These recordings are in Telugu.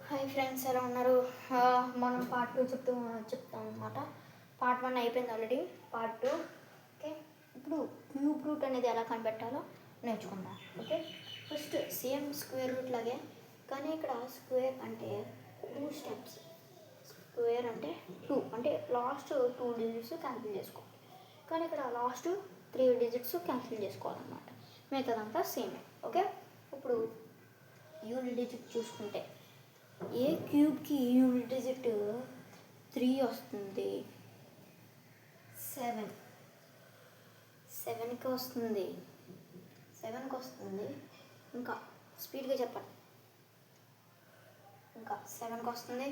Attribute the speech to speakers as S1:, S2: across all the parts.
S1: హాయ్ ఫ్రెండ్స్, ఎలా ఉన్నారు? మనం పార్ట్ 2 చెప్తాం అనమాట. పార్ట్ 1 అయిపోయింది ఆల్రెడీ. Part 2 okay. ఇప్పుడు క్యూబ్ రూట్ అనేది ఎలా కనిపెట్టాలో నేర్చుకుందాం. Okay, first same square root లాగే, కానీ ఇక్కడ స్క్వేర్ అంటే 2 స్టెప్స్. స్క్వేర్ అంటే 2 అంటే లాస్ట్ 2 డిజిట్స్ క్యాన్సిల్ చేసుకోవాలి, కానీ ఇక్కడ లాస్ట్ 3 డిజిట్స్ క్యాన్సిల్ చేసుకోవాలన్నమాట. మిగతాదంతా సేమ్. ఓకే, ఇప్పుడు యూనిట్ డిజిట్ చూసుకుంటే ఏ క్యూబ్కి యూనిట్ డిజిట్ 3 వస్తుంది, 7కి వస్తుంది, 7కి వస్తుంది. ఇంకా స్పీడ్గా చెప్పండి. ఇంకా 7కి వస్తుంది,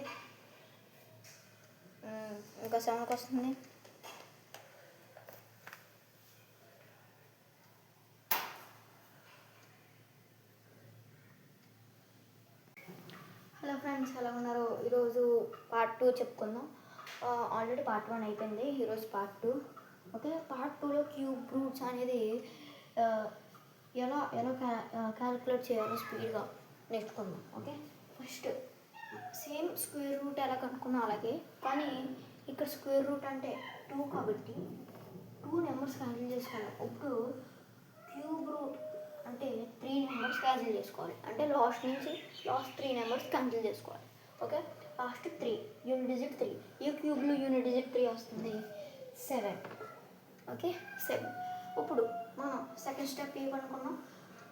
S1: ఇంకా 7కి వస్తుంది. హలో ఫ్రెండ్స్, ఎలా ఉన్నారు? ఈరోజు పార్ట్ 2 చెప్పుకుందాం. ఆల్రెడీ పార్ట్ 1 అయిపోయింది, ఈరోజు పార్ట్ 2. ఓకే, పార్ట్ 2లో క్యూబ్ రూట్స్ అనేది ఎలా ఎలా క్యాలిక్యులేట్ చేయాలో స్పీడ్గా నేర్చుకుందాం. Okay, first same square root ఎలా కనుక్కున్నా అలాగే, కానీ ఇక్కడ స్క్వేర్ రూట్ అంటే 2 కాబట్టి 2 నెంబర్స్ క్యాన్సిల్ చేసుకోవాలి. ఇప్పుడు క్యూబ్ రూట్ అంటే 3 నెంబర్స్ క్యాన్సిల్ చేసుకోవాలి, అంటే లాస్ట్ 3 నెంబర్స్ క్యాన్సిల్ చేసుకోవాలి. Okay, last 3 unit digit 3. ఈ క్యూబ్లో యూనిట్ డిజిట్ 3 వస్తుంది, 7. ఓకే, 7. ఇప్పుడు మనం సెకండ్ స్టెప్ ఏమనుకున్నాం,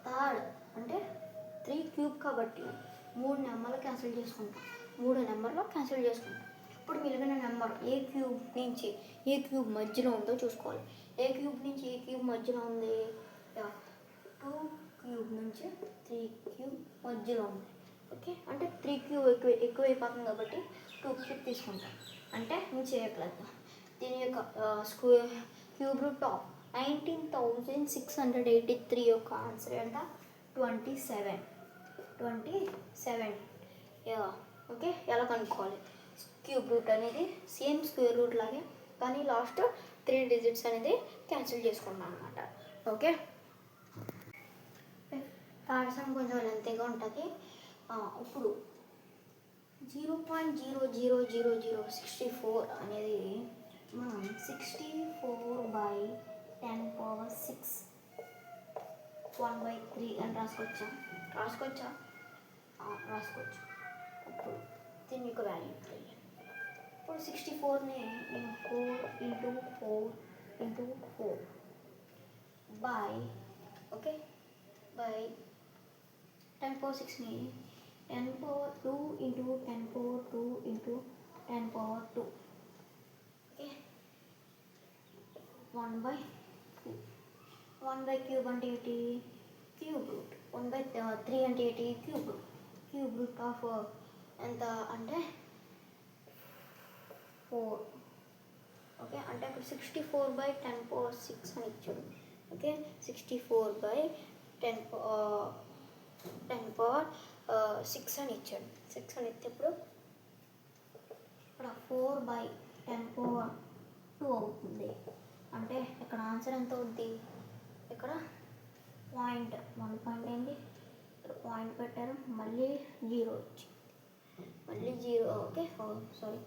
S1: థర్డ్ అంటే 3 క్యూబ్ కాబట్టి 3 నెంబర్లు క్యాన్సిల్ చేసుకుంటాం. 3 నెంబర్లో క్యాన్సిల్ చేసుకుంటాం. ఇప్పుడు మిగిలిన నెంబర్ ఏ క్యూబ్ నుంచి ఏ క్యూబ్ మధ్యలో ఉందో చూసుకోవాలి. ఏ క్యూబ్ నుంచి ఏ క్యూబ్ మధ్యలో ఉంది, 2 క్యూబ్ నుంచి 3 క్యూబ్ మధ్యలో ఉంది. ఓకే, అంటే 3 క్యూబ్ ఎక్కువైపోతుంది కాబట్టి 2 క్యూబ్ తీసుకుంటాం. అంటే నేను చేయట్లేదు. దీని యొక్క క్యూబ్ రూట్ ఆఫ్ 19,683 యొక్క ఆన్సర్ ఎంత, 27. ఓకే, ఎలా కనుక్కోవాలి? క్యూబ్ రూట్ అనేది సేమ్ స్క్వేర్ రూట్ లాగే, కానీ లాస్ట్ 3 డిజిట్స్ అనేది క్యాన్సిల్ చేసుకున్నాం అనమాట. ఓకే, కారసం కొంచెం లెంతీగా ఉంటుంది. ఇప్పుడు 0.00064 అనేది మనం 64/10⁻6 1/3 అని రాసుకోవచ్చా? రాసుకోవచ్చు. ఇప్పుడు దీని యొక్క వాల్యూ ఇప్పుడు 64ని నేను 4 × 4 బై ఓకే బై 10⁻6ని n⁻2 × 10⁻2 × 10⁻2. ఓకే, 1/3. 1/3 అంటే ఏంటి? Cube root. 1/3 అంటే ఏంటి? క్యూబ్ రూట్ ఆఫ్ ఎంత అంటే 4. ఓకే, అంటే అక్కడ 64/10⁻6 అని ఇచ్చాడు. ఓకే, 64/10⁻6 అని ఇచ్చాడు. 6 అని ఇచ్చేప్పుడు ఇక్కడ 4/10⁻2 అవుతుంది. అంటే ఇక్కడ ఆన్సర్ ఎంత అవుద్ది? ఇక్కడ పాయింట్ 1 పాయింట్ ఏంటి, ఇక్కడ పాయింట్ పెట్టారు, మళ్ళీ 0 వచ్చి మళ్ళీ 0. Okay, sorry.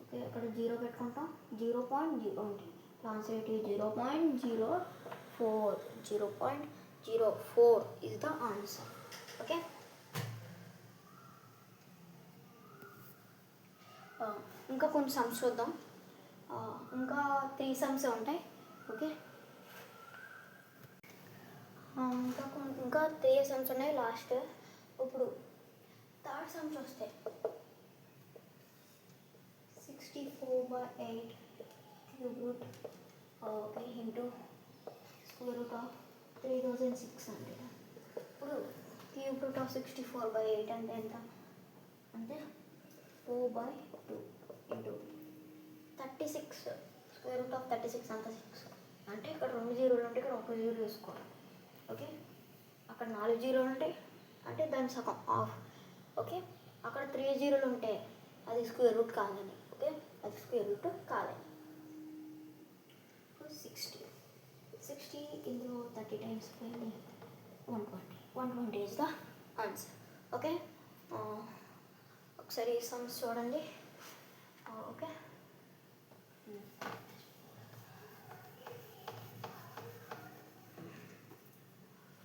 S1: ఓకే, అక్కడ 0 పెట్టుకుంటాం. 0.0 అంటే ఆన్సర్ ఏంటి? 0.04. 0.04 is the answer. ఓకే, ఇంకా కొన్ని సమ్స్ చూద్దాం. ఇంకా 3 సమ్స్ ఉంటాయి. ఓకే, ఇంకా 3 సమ్స్ ఉన్నాయి లాస్ట్. ఇప్పుడు థర్డ్ సమ్స్ వస్తాయి. 64/8 cube root okay into square root of 3600. ఇప్పుడు క్యూబ్ రూట్ ఆఫ్ 64/8 అంటే ఎంత అంటే 4/2 ఇంటూ 36. స్క్వేర్ రూట్ ఆఫ్ 36 అంత 6. అంటే ఇక్కడ 2 జీరోలు ఉంటే ఇక్కడ 1 జీరో వేసుకోవాలి. ఓకే, అక్కడ 4 జీరోలు ఉంటాయి అంటే దాని సగం ఆఫ్. ఓకే, అక్కడ 3 జీరోలు ఉంటే అది స్క్వేర్ రూట్ కాదని. ఓకే, అది స్క్వేర్ రూట్ కాదని. 60 ఇందులో 30 times 120 is the answer. Okay, ఒకసారి సమ్స్ చూడండి. ఓకే,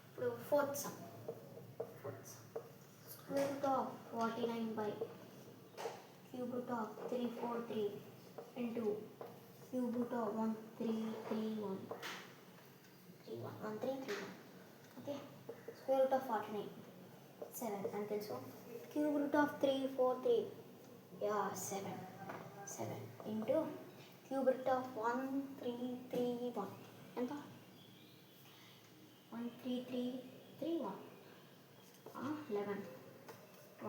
S1: ఇప్పుడు fourth sum. Square root of 49 by cube root of 343 into cube root of 1331. Okay, square root of 49 7 and తెలుసు. Cube root of 343 7 into cube root of 1331 ఎంత 13331 11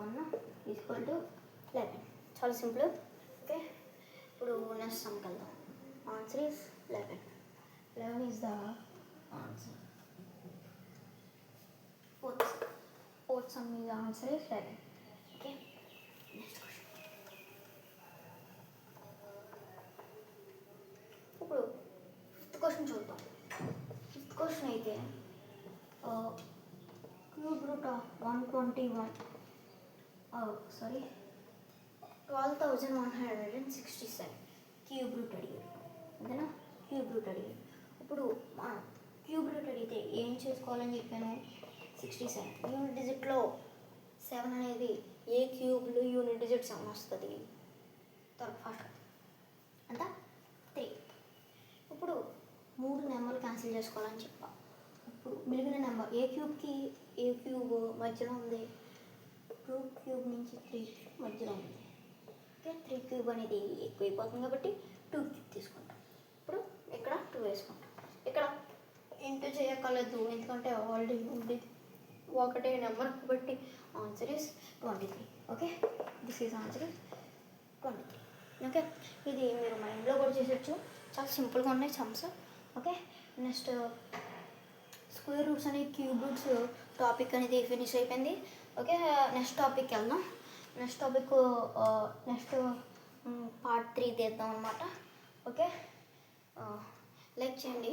S1: 1 ఈక్వల్ టు 11. చాలా సింపుల్. ఓకే, ఇప్పుడు నెక్స్ట్ సమ్కి వెళ్దాం. Answer is 11 is the answer. Fourth sum is answer is 11. Okay, next question. ఇప్పుడు ఫిఫ్త్ క్వశ్చన్ చూద్దాం. ఫిఫ్త్ క్వశ్చన్ అయితే cube root of 12,167 cube root అడిగారు. అంతేనా, క్యూబ్ రూట్ అడిగారు. ఇప్పుడు క్యూబ్ రూట్ అడిగితే ఏం చేసుకోవాలని చెప్పాను, 67 యూనిట్ డిజిట్లో 7 అనేది ఏ క్యూబ్లో యూనిట్ డిజిట్ 7 వస్తుంది. ఫస్ట్ అంత 3. ఇప్పుడు 3 నెంబర్లు క్యాన్సిల్ చేసుకోవాలని చెప్పా. ఇప్పుడు మిగిలిన నెంబర్ ఏ క్యూబ్ మధ్యలో ఉంది, 2 క్యూబ్ నుంచి 3 క్యూబ్ మధ్యలో ఉంది. ఓకే, 3 క్యూబ్ అనేది ఎక్కువైపోతుంది కాబట్టి 2 క్యూబ్ తీసుకుంటాం. ఇప్పుడు ఇక్కడ 2 వేసుకుంటాం. ఇక్కడ ఇంటూ చేయక్కర్లేదు ఎందుకంటే ఆల్రెడీ ఉంది ఒకటే నెంబర్ కాబట్టి answer is 23. Okay, this is answer is 23. Okay, ఇది మీరు మైండ్లో కూడా చేసేయచ్చు, చాలా సింపుల్గా ఉన్నాయి sums. Okay, next square roots అనే క్యూబ్ రూట్స్ టాపిక్ అనేది ఫినిష్ అయిపోయింది. ఓకే, నెక్స్ట్ టాపిక్కి వెళ్దాం. నెక్స్ట్ పార్ట్ 3 తీద్దాం అన్నమాట. ఓకే, లైక్ చేయండి.